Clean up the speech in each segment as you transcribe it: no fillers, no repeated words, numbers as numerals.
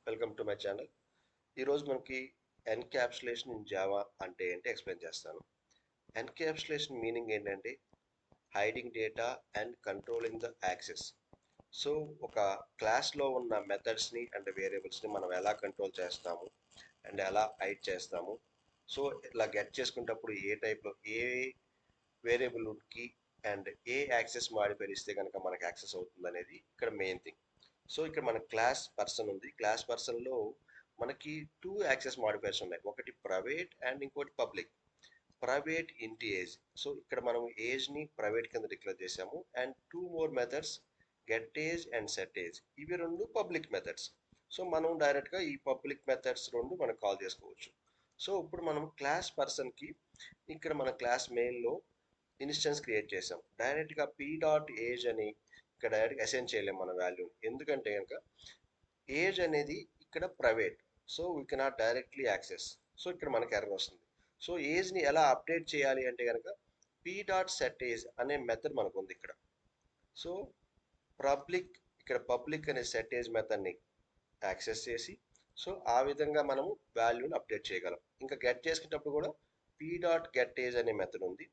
Welcome to my channel. ఈరోజు మనకి encapsulation in Java అంటే ఏంటి ఎక్స్ప్లెయిన్ చేస్తాను. ఎన్క్యాప్సులేషన్ మీనింగ్ ఏంటంటే hiding data and controlling the access. So ఒక క్లాస్లో ఉన్న మెథడ్స్ని అండ్ వేరియబుల్స్ని మనం ఎలా కంట్రోల్ చేస్తాము అండ్ ఎలా హైడ్ చేస్తాము. సో ఇలా గెట్ చేసుకునేటప్పుడు ఏ టైప్లో ఏ వేరియబుల్కి అండ్ ఏ యాక్సెస్ మాడిఫైర్ ఇస్తే కనుక మనకు యాక్సెస్ అవుతుంది అనేది ఇక్కడ మెయిన్ థింగ్. సో ఇక్కడ మన క్లాస్ పర్సన్ ఉంది. క్లాస్ పర్సన్లో మనకి టూ యాక్సెస్ మాడిఫైర్స్ ఉన్నాయి, ఒకటి ప్రైవేట్ అండ్ ఇంకోటి పబ్లిక్. ప్రైవేట్ ఇంటి ఏజ్. సో ఇక్కడ మనం ఏజ్ని ప్రైవేట్ కింద డిక్లేర్ చేసాము and two more methods get age and set age. ఇవి రెండు పబ్లిక్ మెథడ్స్. సో మనం డైరెక్ట్గా ఈ పబ్లిక్ మెథడ్స్ రెండు మనం కాల్ చేసుకోవచ్చు. సో ఇప్పుడు మనం క్లాస్ పర్సన్కి ఇక్కడ మన క్లాస్ మెయిన్లో ఇన్స్టెన్స్ క్రియేట్ చేసాం. డైరెక్ట్గా పీ డాట్ ఏజ్ అని ఇక్కడ డైరెక్ట్గా అసైన్ చేయలేము మన వాల్యూ, ఎందుకంటే కనుక ఏజ్ అనేది ఇక్కడ private. So we cannot directly access. So ఇక్కడ మనకి ఎర్రర్ వస్తుంది. సో ఏజ్ని ఎలా అప్డేట్ చేయాలి అంటే కనుక పీ డాట్ సెట్ ఏజ్ అనే మెథడ్ మనకు ఉంది ఇక్కడ. సో పబ్లిక్ ఇక్కడ పబ్లిక్ అనే సెట్ ఏజ్ మెథడ్ని యాక్సెస్ చేసి సో ఆ విధంగా మనము వాల్యూని అప్డేట్ చేయగలం. ఇంకా గెట్ చేసుకునేటప్పుడు కూడా పీ డాట్ గెట్ ఏజ్ అనే మెథడ్ ఉంది.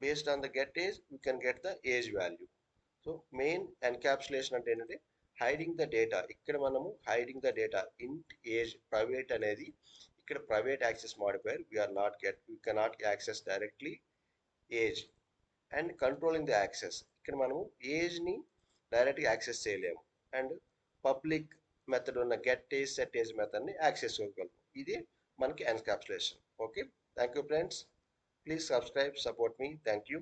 Based on the get age we can get the age value. So main encapsulation అంటే ఏంటంటే హైడింగ్ ద డేటా. ఇక్కడ మనము hiding the data int age private అనేది ఇక్కడ private access modifier we cannot access directly age. And controlling the access, ఇక్కడ మనము ఏజ్ని డైరెక్ట్గా యాక్సెస్ చేయలేము అండ్ పబ్లిక్ మెథడ్ ఉన్న గెట్ ఏజ్ సెట్ ఏజ్ మెథడ్ని యాక్సెస్ చేయగలం. ఇది మనకి encapsulation. Okay, thank you friends. Please subscribe, support me. Thank you.